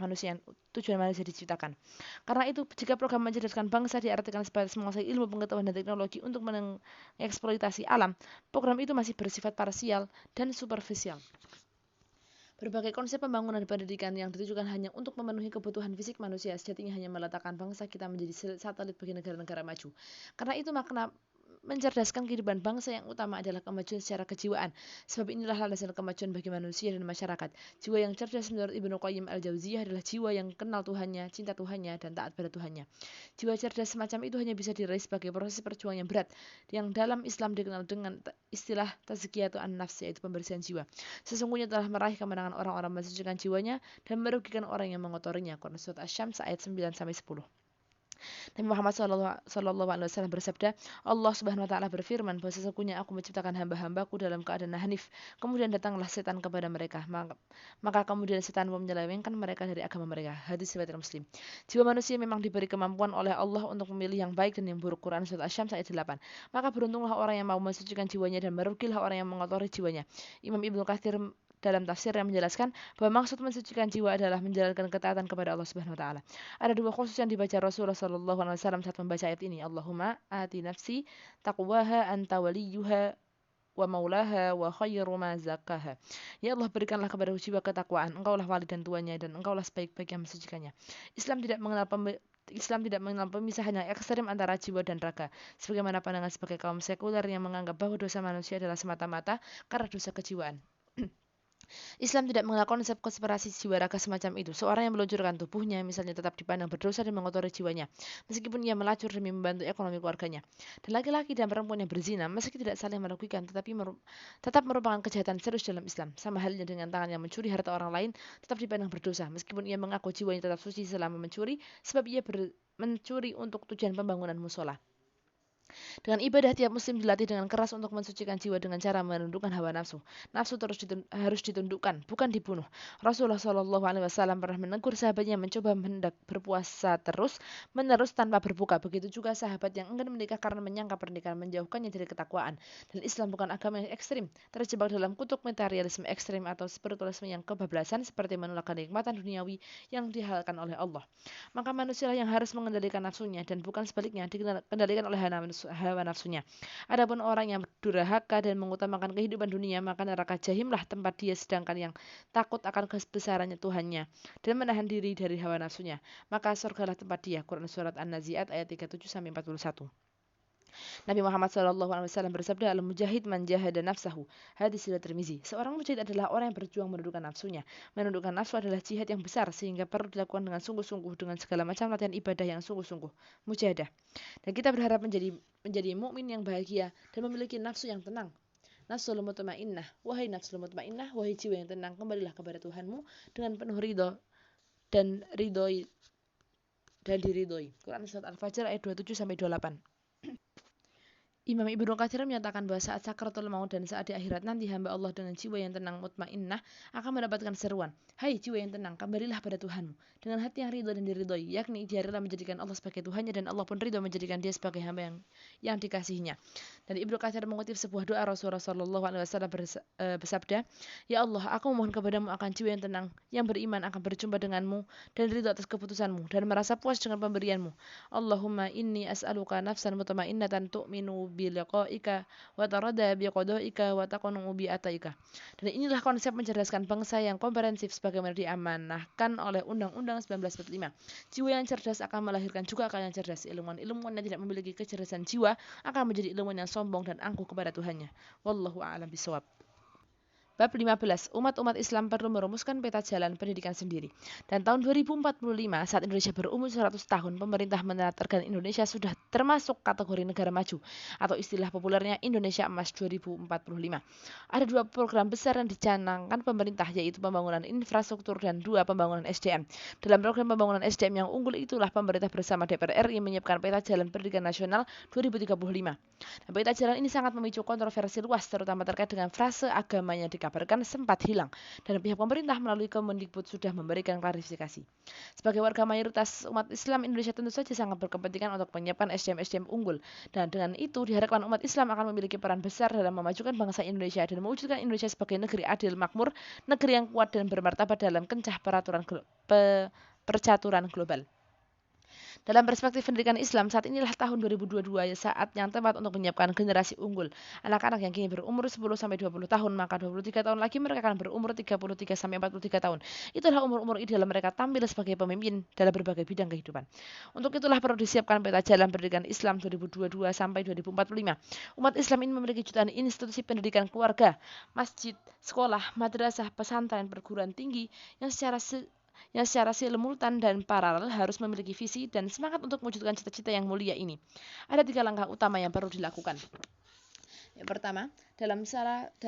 Speaker 1: tujuan manusia diciptakan. Karena itu, jika program mencerdaskan bangsa diartikan sebagai menguasai ilmu, pengetahuan dan teknologi untuk mengeksploitasi alam, program itu masih bersifat parsial dan superficial. Berbagai konsep pembangunan pendidikan yang ditujukan hanya untuk memenuhi kebutuhan fisik manusia sejatinya hanya meletakkan bangsa kita menjadi satelit bagi negara-negara maju. Karena itu makna mencerdaskan kehidupan bangsa yang utama adalah kemajuan secara kejiwaan. Sebab inilah landasan kemajuan bagi manusia dan masyarakat. Jiwa yang cerdas menurut Ibnu Qayyim al-Jauziyah adalah jiwa yang kenal Tuhannya, cinta Tuhannya, dan taat pada Tuhannya. Jiwa cerdas semacam itu hanya bisa diraih sebagai proses perjuangan yang berat, yang dalam Islam dikenal dengan istilah tazkiyatu an-nafs, yaitu pembersihan jiwa. Sesungguhnya telah meraih kemenangan orang-orang mensucikan jiwanya dan merugikan orang yang mengotorinya. Quran Surat Asy-Syams ayat 9-10. Nabi Muhammad SAW bersabda, Allah Subhanahu wa taala berfirman bahwa sesungguhnya aku menciptakan hamba-hambaku dalam keadaan hanif. Kemudian datanglah setan kepada mereka, maka kemudian setan menyelewengkan mereka dari agama mereka. Hadis riwayat Muslim. Jiwa manusia memang diberi kemampuan oleh Allah untuk memilih yang baik dan yang buruk. Quran Surat Asy-Syams ayat 8. Maka beruntunglah orang yang mau mensucikan jiwanya dan merugilah orang yang mengotori jiwanya. Imam Ibnu Katsir dalam tafsir yang menjelaskan bahwa maksud mensucikan jiwa adalah menjalankan ketaatan kepada Allah Subhanahu wa taala. Ada dua khusus yang dibaca Rasulullah sallallahu alaihi wasallam saat membaca ayat ini. Allahumma ati nafsi taqwaha anta waliyuha wa maulaha wa khairu ma zakkaha. Ya Allah, berikanlah kepada jiwa ketakwaan. Engkaulah wali dan tuannya dan engkaulah sebaik-baik yang mensucikannya. Islam tidak mengenal pemisahan yang ekstrem antara jiwa dan raga. Sebagaimana pandangan sebagai kaum sekuler yang menganggap bahwa dosa manusia adalah semata-mata karena dosa kejiwaan. Islam tidak mengenal konsep konspirasi jiwa raga semacam itu. Seorang yang meluncurkan tubuhnya misalnya tetap dipandang berdosa dan mengotori jiwanya, meskipun ia melacur demi membantu ekonomi keluarganya. Dan laki-laki dan perempuan yang berzina, meski tidak saling merugikan, tetap merupakan kejahatan serius dalam Islam. Sama halnya dengan tangan yang mencuri harta orang lain, tetap dipandang berdosa, meskipun ia mengaku jiwanya tetap suci selama mencuri, sebab ia mencuri untuk tujuan pembangunan musola. Dengan ibadah, tiap muslim dilatih dengan keras untuk mensucikan jiwa dengan cara menundukkan hawa nafsu. Nafsu harus ditundukkan, bukan dibunuh. Rasulullah SAW pernah menegur sahabatnya yang mencoba hendak berpuasa menerus tanpa berbuka. Begitu juga sahabat yang enggan menikah karena menyangka pernikahan menjauhkannya dari ketakwaan. Dan Islam bukan agama yang ekstrim, terjebak dalam kutub materialisme ekstrim atau spiritualisme yang kebablasan seperti menolak kenikmatan duniawi yang dihalalkan oleh Allah. Maka manusialah yang harus mengendalikan nafsunya dan bukan sebaliknya dikendalikan oleh hawa nafsunya. Adapun orang yang durhaka dan mengutamakan kehidupan dunia, maka neraka jahimlah tempat dia, sedangkan yang takut akan kebesarannya Tuhannya dan menahan diri dari hawa nafsunya, maka surgalah tempat dia. Quran Surat An-Nazi'at ayat 37-41. Nabi Muhammad SAW bersabda, Al-Mujahid man jahada nafsahu. Hadis riwayat Tirmizi. Seorang mujahid adalah orang yang berjuang menundukkan nafsunya. Menundukkan nafsu adalah jihad yang besar, sehingga perlu dilakukan dengan sungguh-sungguh dengan segala macam latihan ibadah yang sungguh-sungguh. Mujahadah. Dan kita berharap menjadi mukmin yang bahagia dan memiliki nafsu yang tenang. Nafsul mutmainnah. Wahai nafsul mutmainnah, wahai jiwa yang tenang, kembalilah kepada Tuhanmu dengan penuh ridho dan diridhoi. Quran Surat Al-Fajr ayat 27-28. Imam Ibnu Katsir menyatakan bahwa saat sakratul maut dan saat di akhirat nanti hamba Allah dengan jiwa yang tenang mutmainnah akan mendapatkan seruan, hai jiwa yang tenang, kembalilah pada Tuhanmu dengan hati yang ridho dan diridhoi, yakni dia rela menjadikan Allah sebagai Tuhannya dan Allah pun ridho menjadikan dia sebagai hamba yang dikasihinya. Dan Ibnu Katsir mengutip sebuah doa Rasulullah SAW bersabda, Ya Allah, aku memohon kepadamu akan jiwa yang tenang, yang beriman akan berjumpa denganmu dan ridho atas keputusanmu dan merasa puas dengan pemberianmu. Allahumma inni as'aluka nafsan mutmainnatan tu'minu biliqa'ika wa tarada biqada'ika wa taqanu bi ataika. Dan inilah konsep mencerdaskan bangsa yang komprehensif sebagaimana diamanahkan oleh Undang-Undang 1945. Jiwa yang cerdas akan melahirkan juga akal yang cerdas. Ilmuwan yang tidak memiliki kecerdasan jiwa akan menjadi ilmuwan yang sombong dan angkuh kepada Tuhannya. Wallahu a'lam bishawab. Bab 15, umat-umat Islam perlu merumuskan peta jalan pendidikan sendiri. Dan tahun 2045, saat Indonesia berumur 100 tahun, pemerintah menargetkan Indonesia sudah termasuk kategori negara maju, atau istilah populernya Indonesia Emas 2045. Ada 2 program besar yang dicanangkan pemerintah, yaitu pembangunan infrastruktur dan 2 pembangunan SDM. Dalam program pembangunan SDM yang unggul itulah pemerintah bersama DPR RI menyiapkan peta jalan pendidikan nasional 2035. Dan peta jalan ini sangat memicu kontroversi luas, terutama terkait dengan frase agamanya dikabarkan sempat hilang, dan pihak pemerintah melalui Kemendikbud sudah memberikan klarifikasi. Sebagai warga mayoritas umat Islam, Indonesia tentu saja sangat berkepentingan untuk menyiapkan SDM-SDM unggul, dan dengan itu diharapkan umat Islam akan memiliki peran besar dalam memajukan bangsa Indonesia dan mewujudkan Indonesia sebagai negeri adil, makmur, negeri yang kuat dan bermartabat dalam kencah percaturan global. Dalam perspektif pendidikan Islam, saat inilah tahun 2022, saat yang tepat untuk menyiapkan generasi unggul. Anak-anak yang kini berumur 10-20 tahun, maka 23 tahun lagi mereka akan berumur 33-43 tahun. Itulah umur-umur ideal mereka tampil sebagai pemimpin dalam berbagai bidang kehidupan. Untuk itulah perlu disiapkan peta jalan pendidikan Islam 2022 sampai 2045. Umat Islam ini memiliki jutaan institusi pendidikan keluarga, masjid, sekolah, madrasah, pesantren, perguruan tinggi yang secara simultan dan paralel harus memiliki visi dan semangat untuk mewujudkan cita-cita yang mulia ini. Ada 3 langkah utama yang perlu dilakukan. Yang pertama, dalam 1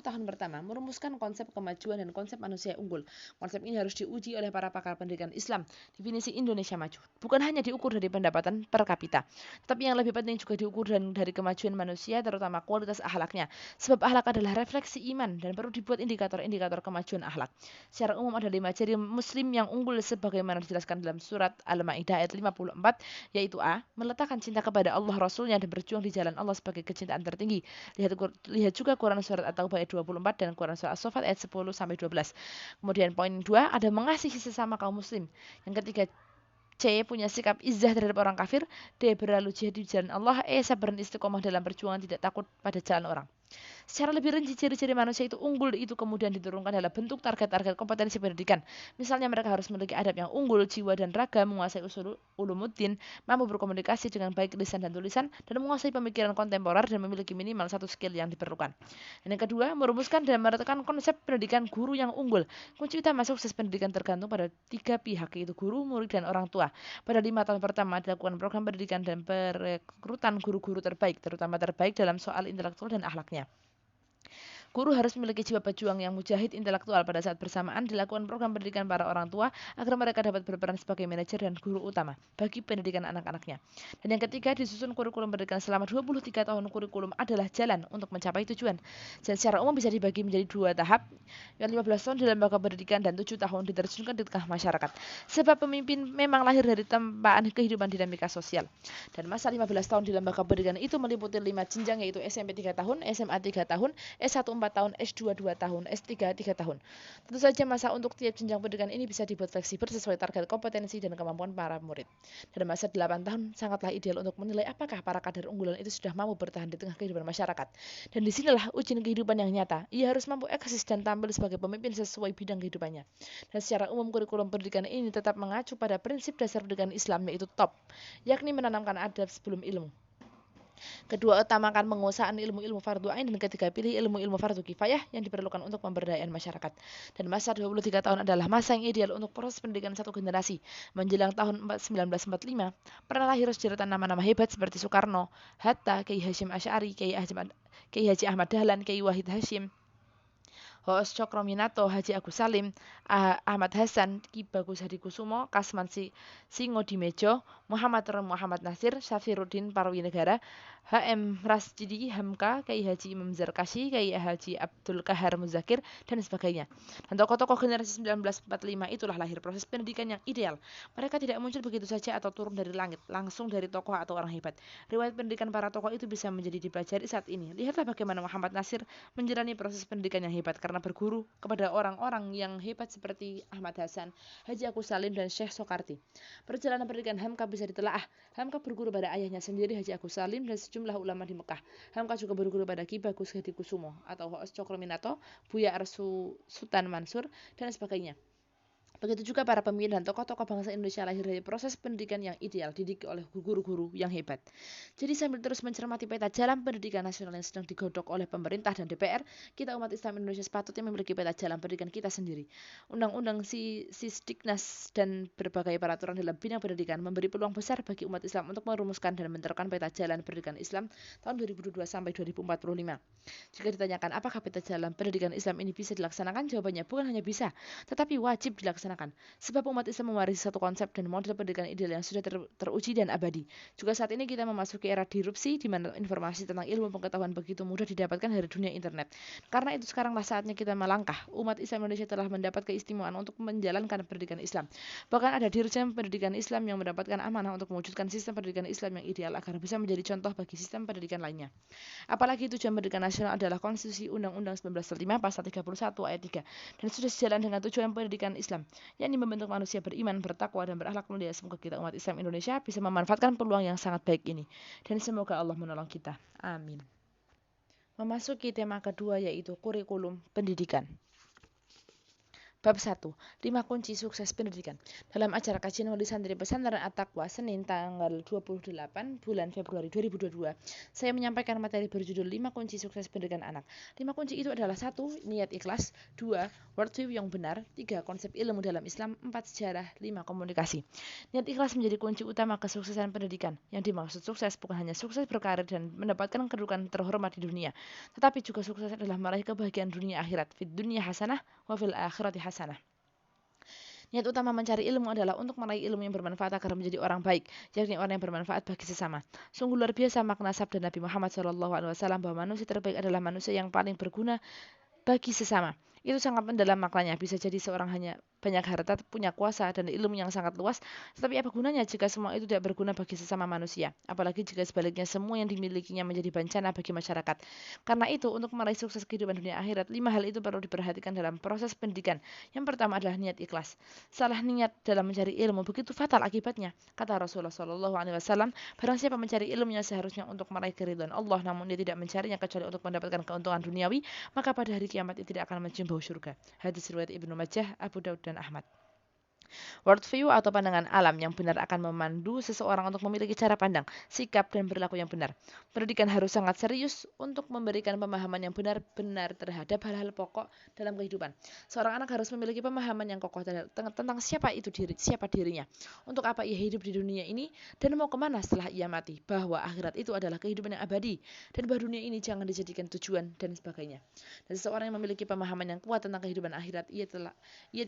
Speaker 1: tahun pertama, merumuskan konsep kemajuan dan konsep manusia unggul. Konsep ini harus diuji oleh para pakar pendidikan Islam. Definisi Indonesia maju bukan hanya diukur dari pendapatan per kapita, tetapi yang lebih penting juga diukur dari kemajuan manusia, terutama kualitas akhlaknya. Sebab akhlak adalah refleksi iman dan perlu dibuat indikator-indikator kemajuan akhlak. Secara umum ada 5 ciri muslim yang unggul sebagaimana dijelaskan dalam surat Al-Maidah ayat 54, yaitu A. Meletakkan cinta kepada Allah Rasulnya dan berjuang di jalan Allah sebagai kecintaan tertinggi. Lihat juga Quran surat At-Taubah ayat 24 dan Quran surat As-Saffat ayat 10-12. Kemudian poin 2, ada mengasihi sesama kaum muslim. Yang ketiga, C. Punya sikap izzah terhadap orang kafir. D. Berlalu jihad di jalan Allah. E. Sabar dan istiqomah dalam perjuangan, tidak takut pada jalan orang. Secara lebih rinci, ciri-ciri manusia itu unggul itu kemudian diturunkan dalam bentuk target-target kompetensi pendidikan. Misalnya mereka harus memiliki adab yang unggul, jiwa dan raga, menguasai usul ulumuddin, mampu berkomunikasi dengan baik lisan dan tulisan, dan menguasai pemikiran kontemporer dan memiliki minimal 1 skill yang diperlukan. Dan yang kedua, merumuskan dan menetapkan konsep pendidikan guru yang unggul. Kunci utama sukses pendidikan tergantung pada 3 pihak, yaitu guru, murid, dan orang tua. Pada 5 tahun pertama dilakukan program pendidikan dan perekrutan guru-guru terbaik, terutama terbaik dalam soal intelektual dan akhlaknya. Guru harus memiliki jiwa pejuang yang mujahid intelektual. Pada saat bersamaan dilakukan program pendidikan para orang tua agar mereka dapat berperan sebagai manajer dan guru utama bagi pendidikan anak-anaknya. Dan yang ketiga, disusun kurikulum pendidikan selama 23 tahun. Kurikulum adalah jalan untuk mencapai tujuan. Dan secara umum bisa dibagi menjadi 2 tahap, yang 15 tahun di lembaga pendidikan dan 7 tahun diterjunkan di tengah masyarakat. Sebab pemimpin memang lahir dari tempaan kehidupan dinamika sosial. Dan masa 15 tahun di lembaga pendidikan itu meliputi 5 jenjang, yaitu SMP 3 tahun, SMA 3 tahun, S1 4 tahun, S2 2 tahun, S3 3 tahun. Tentu saja masa untuk tiap jenjang pendidikan ini bisa dibuat fleksibel sesuai target kompetensi dan kemampuan para murid. Dan masa 8 tahun sangatlah ideal untuk menilai apakah para kader unggulan itu sudah mampu bertahan di tengah kehidupan masyarakat. Dan disinilah ujian kehidupan yang nyata. Ia harus mampu eksis dan tampil sebagai pemimpin sesuai bidang kehidupannya. Dan secara umum kurikulum pendidikan ini tetap mengacu pada prinsip dasar pendidikan Islam, yaitu TOP, yakni menanamkan adab sebelum ilmu. Kedua, utamakan penguasaan ilmu-ilmu fardu ain, dan ketiga, pilih ilmu-ilmu fardu kifayah yang diperlukan untuk pemberdayaan masyarakat. Dan masa 23 tahun adalah masa yang ideal untuk proses pendidikan satu generasi. Menjelang tahun 1945, pernah lahir sederetan nama-nama hebat seperti Soekarno, Hatta, Kiai Hasyim Asy'ari, Kiai Haji Ahmad Dahlan, Kiai Wahid Hasyim, Hoos Cokrominато, Haji Agus Salim, Ahmad Hasan, Ki Bagus Hadikusumo, Kasman Singodimedjo, Muhammad Nasir, Syafiruddin Parwinegara, HM Rasjidi Hamka, Kiai Haji Imam Zarkashi, Kiai Haji Abdul Kahar Muzakir, dan sebagainya. Dan tokoh-tokoh generasi 1945 itulah lahir proses pendidikan yang ideal. Mereka tidak muncul begitu saja atau turun dari langit, langsung dari tokoh atau orang hebat. Riwayat pendidikan para tokoh itu bisa menjadi dipelajari saat ini. Lihatlah bagaimana Muhammad Nasir menjalani proses pendidikan yang hebat karena berguru kepada orang-orang yang hebat seperti Ahmad Hasan, Haji Agus Salim, dan Syekh Soekarti. Perjalanan pendidikan Hamka bisa ditelaah. Hamka berguru pada ayahnya sendiri, Haji Agus Salim, dan sejumlah ulama di Mekah. Hamka juga berguru pada Ki Bagus Hadikusumo atau Hoos Cokrominато, Buya Arsu Sultan Mansur, dan sebagainya. Begitu juga para pemimpin dan tokoh-tokoh bangsa Indonesia lahir dari proses pendidikan yang ideal, didik oleh guru-guru yang hebat. Jadi sambil terus mencermati peta jalan pendidikan nasional yang sedang digodok oleh pemerintah dan DPR, kita umat Islam Indonesia sepatutnya memiliki peta jalan pendidikan kita sendiri. Undang-undang Sisdiknas dan berbagai peraturan dalam bidang pendidikan memberi peluang besar bagi umat Islam untuk merumuskan dan menerapkan peta jalan pendidikan Islam tahun 2022 sampai 2045. Jika ditanyakan apakah peta jalan pendidikan Islam ini bisa dilaksanakan, jawabannya bukan hanya bisa, tetapi wajib dilaksanakan. Sebab umat Islam mewarisi satu konsep dan model pendidikan ideal yang sudah teruji dan abadi. Juga saat ini kita memasuki era disrupsi di mana informasi tentang ilmu pengetahuan begitu mudah didapatkan dari dunia internet. Karena itu sekaranglah saatnya kita melangkah. Umat Islam Indonesia telah mendapat keistimewaan untuk menjalankan pendidikan Islam. Bahkan ada dirjen pendidikan Islam yang mendapatkan amanah untuk mewujudkan sistem pendidikan Islam yang ideal agar bisa menjadi contoh bagi sistem pendidikan lainnya. Apalagi tujuan pendidikan nasional adalah Konstitusi Undang-Undang 1945 Pasal 31 Ayat 3 dan sudah sejalan dengan tujuan pendidikan Islam, yakni membentuk manusia beriman, bertakwa, dan berakhlak mulia. Semoga kita umat Islam Indonesia bisa memanfaatkan peluang yang sangat baik ini, dan semoga Allah menolong kita. Amin. Memasuki tema kedua yaitu kurikulum pendidikan. Bab 1. 5 kunci sukses pendidikan. Dalam acara kajian wali santri pesantren At-Taqwa Senin tanggal 28 bulan Februari 2022, saya menyampaikan materi berjudul 5 kunci sukses pendidikan anak. 5 kunci itu adalah 1. Niat ikhlas, 2. Worldview yang benar, 3. Konsep ilmu dalam Islam, 4. Sejarah, 5. Komunikasi. Niat ikhlas menjadi kunci utama kesuksesan pendidikan. Yang dimaksud sukses bukan hanya sukses berkarir dan mendapatkan kedudukan terhormat di dunia, tetapi juga sukses adalah meraih kebahagiaan dunia akhirat, fid dunya hasanah wa fil akhirati hasanah. Niat utama mencari ilmu adalah untuk meraih ilmu yang bermanfaat agar menjadi orang baik, yakni orang yang bermanfaat bagi sesama. Sungguh luar biasa makna sabda Nabi Muhammad SAW bahwa manusia terbaik adalah manusia yang paling berguna bagi sesama. Itu sangat mendalam maknanya. Bisa jadi seorang hanya banyak harta, punya kuasa, dan ilmu yang sangat luas, tetapi apa gunanya jika semua itu tidak berguna bagi sesama manusia? Apalagi jika sebaliknya semua yang dimilikinya menjadi bencana bagi masyarakat. Karena itu, untuk meraih sukses kehidupan dunia akhirat, 5 hal itu perlu diperhatikan dalam proses pendidikan. Yang pertama adalah niat ikhlas. Salah niat dalam mencari ilmu begitu fatal akibatnya. Kata Rasulullah SAW, barang siapa mencari ilmunya seharusnya untuk meraih keridhaan Allah, namun dia tidak mencarinya kecuali untuk mendapatkan keuntungan duniawi, maka pada hari kiamat dia tidak akan mencium bau surga. Hadis riwayat Ibnu Majah, Abu Daud, dan Ahmad. Worldview atau pandangan alam yang benar akan memandu seseorang untuk memiliki cara pandang, sikap, dan perilaku yang benar. Pendidikan harus sangat serius untuk memberikan pemahaman yang benar-benar terhadap hal-hal pokok dalam kehidupan. Seorang anak harus memiliki pemahaman yang kokoh tentang siapa dirinya, untuk apa ia hidup di dunia ini, dan mau kemana setelah ia mati, bahwa akhirat itu adalah kehidupan yang abadi, dan bahwa dunia ini jangan dijadikan tujuan, dan sebagainya. Dan seseorang yang memiliki pemahaman yang kuat tentang kehidupan akhirat, ia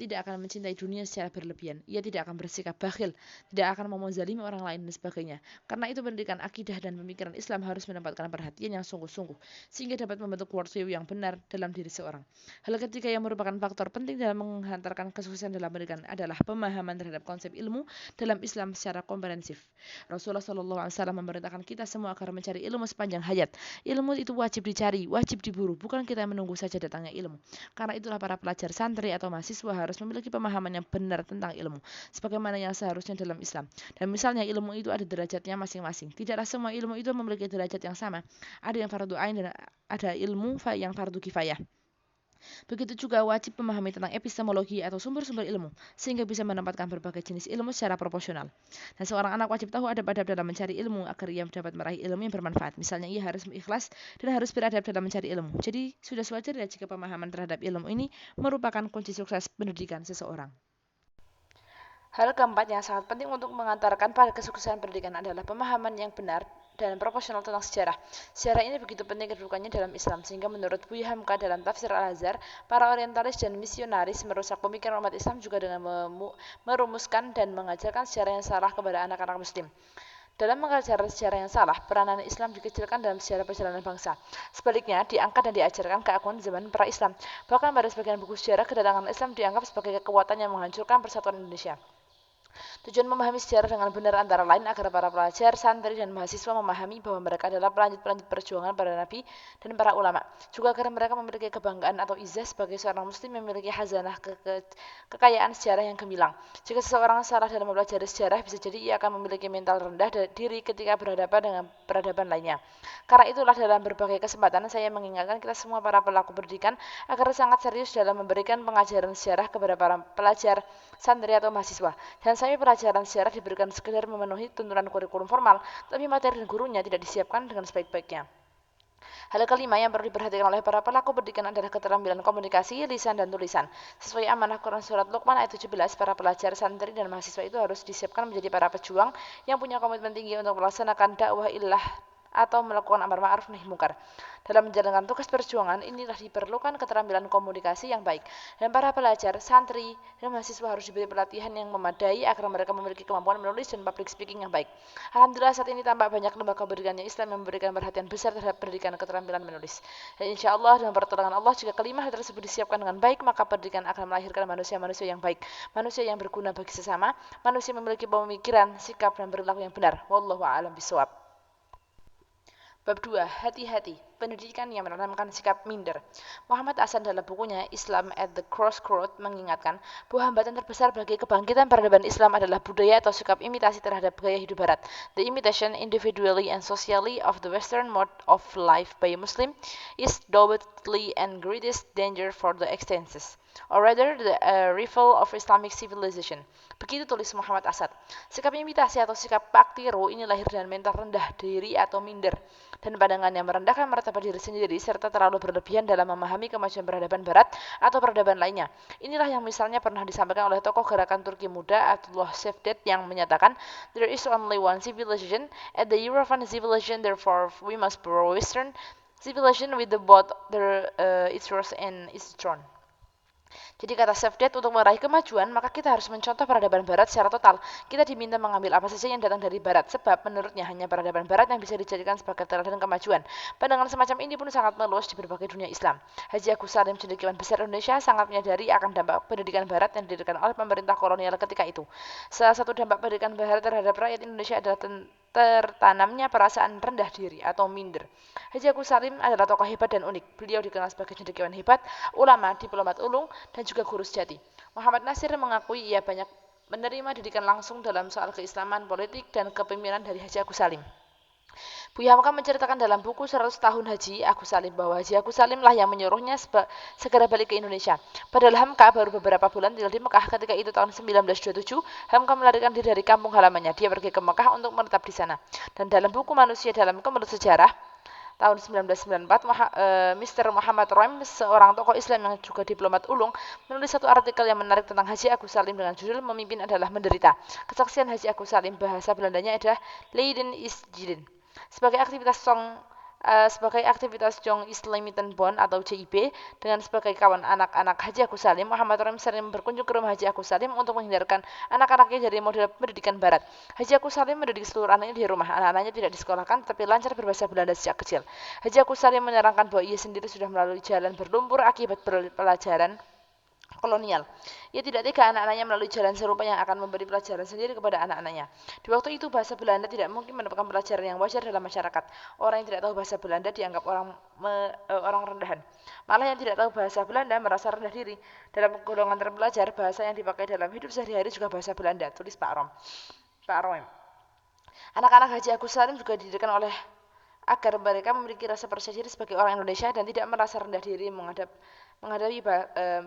Speaker 1: tidak akan mencintai dunia secara berlebihan. Ia tidak akan bersikap bakhil, tidak akan memenzalimi orang lain, dan sebagainya. Karena itu pendidikan akidah dan pemikiran Islam harus mendapatkan perhatian yang sungguh-sungguh, sehingga dapat membentuk worldview yang benar dalam diri seorang. Hal ketiga yang merupakan faktor penting dalam menghantarkan kesuksesan dalam pendidikan adalah pemahaman terhadap konsep ilmu dalam Islam secara komprehensif. Rasulullah SAW memerintahkan kita semua agar mencari ilmu sepanjang hayat. Ilmu itu wajib dicari, wajib diburu, bukan kita menunggu saja datangnya ilmu. Karena itulah para pelajar santri atau mahasiswa harus memiliki pemahaman yang benar tentang ilmu, sebagaimana yang seharusnya dalam Islam. Dan misalnya ilmu itu ada derajatnya masing-masing. Tidaklah semua ilmu itu memiliki derajat yang sama. Ada yang fardu ain dan ada ilmu yang fardu kifayah. Begitu juga wajib memahami tentang epistemologi atau sumber-sumber ilmu, sehingga bisa menempatkan berbagai jenis ilmu secara proporsional. Dan seorang anak wajib tahu adab-adab dalam mencari ilmu agar ia dapat meraih ilmu yang bermanfaat. Misalnya ia harus ikhlas dan harus beradab dalam mencari ilmu. Jadi sudah sewajarnya jika pemahaman terhadap ilmu ini merupakan kunci sukses pendidikan seseorang. Hal keempat yang sangat penting untuk mengantarkan pada kesuksesan pendidikan adalah pemahaman yang benar dan proporsional tentang sejarah. Sejarah ini begitu penting kedudukannya dalam Islam, sehingga menurut Buya Hamka dalam tafsir Al-Azhar, para orientalis dan misionaris merusak pemikiran umat Islam juga dengan merumuskan dan mengajarkan sejarah yang salah kepada anak-anak muslim. Dalam mengajar sejarah yang salah, peranan Islam dikecilkan dalam sejarah perjalanan bangsa. Sebaliknya, diangkat dan diajarkan keagungan zaman pra-Islam. Bahkan pada sebagian buku sejarah, kedatangan Islam dianggap sebagai kekuatan yang menghancurkan persatuan Indonesia. Tujuan memahami sejarah dengan benar antara lain agar para pelajar, santri, dan mahasiswa memahami bahwa mereka adalah pelanjut-pelanjut perjuangan para nabi dan para ulama. Juga agar mereka memiliki kebanggaan atau izah sebagai seorang muslim yang memiliki khazanah kekayaan sejarah yang gemilang. Jika seseorang salah dalam mempelajari sejarah, bisa jadi ia akan memiliki mental rendah diri ketika berhadapan dengan peradaban lainnya. Karena itulah dalam berbagai kesempatan saya mengingatkan kita semua para pelaku pendidikan agar sangat serius dalam memberikan pengajaran sejarah kepada para pelajar, santri atau mahasiswa. Dan sampai pelajaran sejarah diberikan sekedar memenuhi tuntunan kurikulum formal, tapi materi dan gurunya tidak disiapkan dengan sebaik-baiknya. Hal kelima yang perlu diperhatikan oleh para pelaku pendidikan adalah keterampilan komunikasi, lisan, dan tulisan. Sesuai amanah Quran Surat Luqman ayat 17, para pelajar, santri, dan mahasiswa itu harus disiapkan menjadi para pejuang yang punya komitmen tinggi untuk melaksanakan dakwah ilah atau melakukan amar ma'ruf nahi munkar. Dalam menjalankan tugas perjuangan, inilah diperlukan keterampilan komunikasi yang baik. Dan para pelajar, santri, dan mahasiswa harus diberi pelatihan yang memadai agar mereka memiliki kemampuan menulis dan public speaking yang baik. Alhamdulillah saat ini tampak banyak lembaga pendidikan Islam yang memberikan perhatian besar terhadap pendidikan keterampilan menulis. Dan insya Allah dengan pertolongan Allah, jika kelima hal tersebut disiapkan dengan baik, maka pendidikan akan melahirkan manusia-manusia yang baik, manusia yang berguna bagi sesama, manusia yang memiliki pemikiran, sikap, dan perilaku yang benar. Wallahu a'lam bishawab. Bab 2. Hati-hati. Pendidikan yang menanamkan sikap minder. Muhammad Hasan dalam bukunya Islam at the Crossroad mengingatkan bahwa hambatan terbesar bagi kebangkitan peradaban Islam adalah budaya atau sikap imitasi terhadap gaya hidup Barat. The imitation individually and socially of the Western mode of life by a Muslim is doubtedly and greatest danger for the existence, or rather the rival of Islamic civilization. Begitu tulis Muhammad Asad. Sikap imitasi atau sikap pak tiru ini lahir dari mental rendah diri atau minder, dan pandangan yang merendahkan martabat diri sendiri serta terlalu berlebihan dalam memahami kemajuan peradaban Barat atau peradaban lainnya. Inilah yang misalnya pernah disampaikan oleh tokoh gerakan Turki muda Abdullah Cevdet yang menyatakan, "There is only one civilization, and the European civilization, therefore we must borrow Western civilization with the both its rose and its throne." Jadi kata Cevdet, untuk meraih kemajuan, maka kita harus mencontoh peradaban Barat secara total. Kita diminta mengambil apa saja yang datang dari Barat, sebab menurutnya hanya peradaban Barat yang bisa dijadikan sebagai teladan kemajuan. Pandangan semacam ini pun sangat meluas di berbagai dunia Islam. Haji Agus Salim, cendekiawan besar Indonesia, sangat menyadari akan dampak pendidikan Barat yang didirikan oleh pemerintah kolonial ketika itu. Salah satu dampak pendidikan Barat terhadap rakyat Indonesia adalah tertanamnya perasaan rendah diri atau minder. Haji Agus Salim adalah tokoh hebat dan unik. Beliau dikenal sebagai cendekiawan hebat, ulama, diplomat ulung, dan juga guru sejati. Muhammad Nasir mengakui ia banyak menerima didikan langsung dalam soal keislaman, politik, dan kepemimpinan dari Haji Agus Salim. Buya Hamka menceritakan dalam buku 100 tahun Haji Agus Salim bahwa Haji Agus Salim lah yang menyuruhnya segera balik ke Indonesia. Padahal Hamka baru beberapa bulan tinggal di Mekah ketika itu tahun 1927, Hamka melarikan diri dari kampung halamannya. Dia pergi ke Mekah untuk menetap di sana. Dan dalam buku Manusia dalam Kemelut Sejarah tahun 1994, Mr. Muhammad Roem, seorang tokoh Islam yang juga diplomat ulung, menulis satu artikel yang menarik tentang Haji Agus Salim dengan judul "Memimpin adalah Menderita". Kesaksian Haji Agus Salim, bahasa Belandanya adalah Leiden is Jilin. Sebagai aktivitas Jong Islamiten Bond atau JIB dengan sebagai kawan anak-anak Haji Agus Salim, Muhammad Roem sering berkunjung ke rumah Haji Agus Salim untuk menghindarkan anak-anaknya dari model pendidikan Barat. Haji Agus Salim mendidik seluruh anaknya di rumah. Anak-anaknya tidak disekolahkan tetapi lancar berbahasa Belanda sejak kecil. Haji Agus Salim menerangkan bahwa ia sendiri sudah melalui jalan berlumpur akibat pelajaran kolonial. Ia tidak tega anak-anaknya melalui jalan serupa yang akan memberi pelajaran sendiri kepada anak-anaknya. Di waktu itu bahasa Belanda tidak mungkin merupakan pelajaran yang wajar dalam masyarakat. Orang yang tidak tahu bahasa Belanda dianggap orang rendahan. Malah yang tidak tahu bahasa Belanda merasa rendah diri. Dalam golongan terpelajar, bahasa yang dipakai dalam hidup sehari-hari juga bahasa Belanda, tulis Pak Roem. Anak-anak Haji Agus Salim juga dididikan agar mereka memiliki rasa percaya diri sebagai orang Indonesia dan tidak merasa rendah diri menghadapi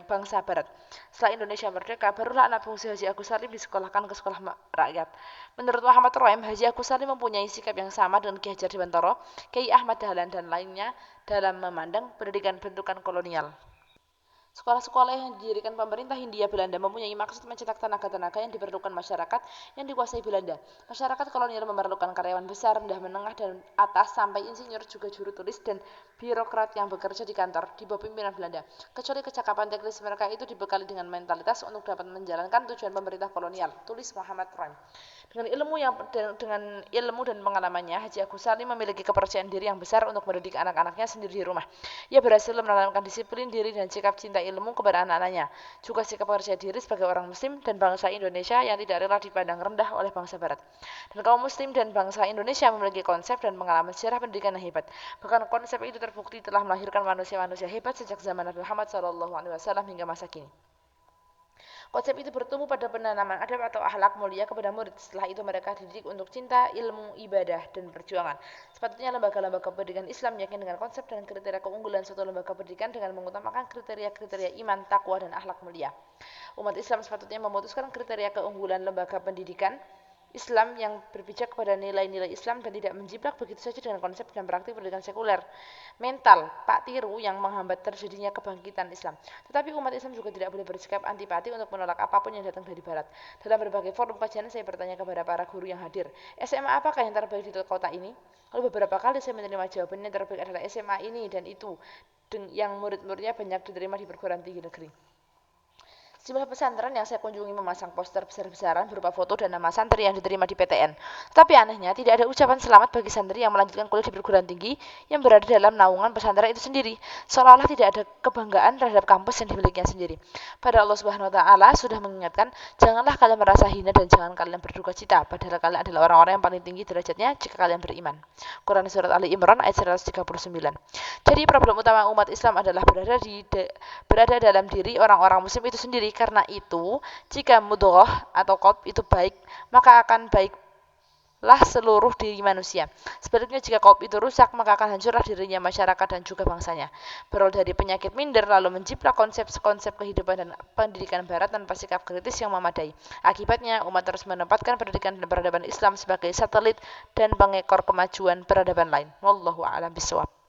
Speaker 1: bangsa Barat. Setelah Indonesia merdeka, barulah anak bungsu Haji Agus Salim disekolahkan ke sekolah rakyat. Menurut Muhammad Roem, Haji Agus Salim mempunyai sikap yang sama dengan Ki Hajar Dewantara, Kiai Ahmad Dahlan, dan lainnya dalam memandang pendidikan bentukan kolonial. Sekolah-sekolah yang didirikan pemerintah Hindia Belanda mempunyai maksud mencetak tenaga-tenaga yang diperlukan masyarakat yang dikuasai Belanda. Masyarakat kolonial memerlukan karyawan besar, rendah, menengah, dan atas, sampai insinyur, juga juru tulis dan birokrat yang bekerja di kantor di bawah pimpinan Belanda. Kecuali kecakapan teknis mereka itu dibekali dengan mentalitas untuk dapat menjalankan tujuan pemerintah kolonial, tulis Muhammad Roem. Dengan ilmu dan pengalamannya, Haji Agus Salim memiliki kepercayaan diri yang besar untuk mendidik anak-anaknya sendiri di rumah. Ia berhasil menanamkan disiplin diri dan sikap cinta ilmu kepada anak-anaknya, juga sikap percaya diri sebagai orang Muslim dan bangsa Indonesia yang tidak rela dipandang rendah oleh bangsa Barat. Dan kaum Muslim dan bangsa Indonesia memiliki konsep dan pengalaman sejarah pendidikan yang hebat. Bahkan konsep itu terbukti telah melahirkan manusia-manusia hebat sejak zaman Nabi Muhammad SAW hingga masa kini. Konsep itu bertumbuh pada penanaman adab atau akhlak mulia kepada murid. Setelah itu mereka dididik untuk cinta, ilmu, ibadah, dan perjuangan. Sepatutnya lembaga-lembaga pendidikan Islam yakin dengan konsep dan kriteria keunggulan suatu lembaga pendidikan dengan mengutamakan kriteria-kriteria iman, takwa, dan akhlak mulia. Umat Islam sepatutnya memutuskan kriteria keunggulan lembaga pendidikan Islam yang berpijak kepada nilai-nilai Islam dan tidak menjiplak begitu saja dengan konsep dan praktik pendidikan sekuler, mental, pak tiru yang menghambat terjadinya kebangkitan Islam. Tetapi umat Islam juga tidak boleh bersikap antipati untuk menolak apapun yang datang dari Barat. Dalam berbagai forum kajian saya bertanya kepada para guru yang hadir, SMA apakah yang terbaik di kota ini? Lalu beberapa kali saya menerima jawabannya yang terbaik adalah SMA ini dan itu, yang murid-muridnya banyak diterima di perguruan tinggi negeri. Sejumlah pesantren yang saya kunjungi memasang poster besar-besaran berupa foto dan nama santri yang diterima di PTN. Tetapi anehnya, tidak ada ucapan selamat bagi santri yang melanjutkan kuliah di perguruan tinggi yang berada dalam naungan pesantren itu sendiri. Seolah-olah tidak ada kebanggaan terhadap kampus yang dimilikinya sendiri. Padahal Allah Subhanahu wa taala sudah mengingatkan, janganlah kalian merasa hina dan jangan kalian berduka cita, padahal kalian adalah orang-orang yang paling tinggi derajatnya jika kalian beriman. Quran Surat Ali Imran ayat 139. Jadi problem utama umat Islam adalah berada dalam diri orang-orang muslim itu sendiri. Karena itu, jika mudghah atau qalb itu baik, maka akan baiklah seluruh diri manusia. Sebaliknya, jika qalb itu rusak, maka akan hancurlah dirinya, masyarakat, dan juga bangsanya. Berawal dari penyakit minder, lalu menjiplak konsep-konsep kehidupan dan pendidikan Barat tanpa sikap kritis yang memadai. Akibatnya, umat terus menempatkan pendidikan dan peradaban Islam sebagai satelit dan pengekor kemajuan peradaban lain. Wallahu a'lam bishawab.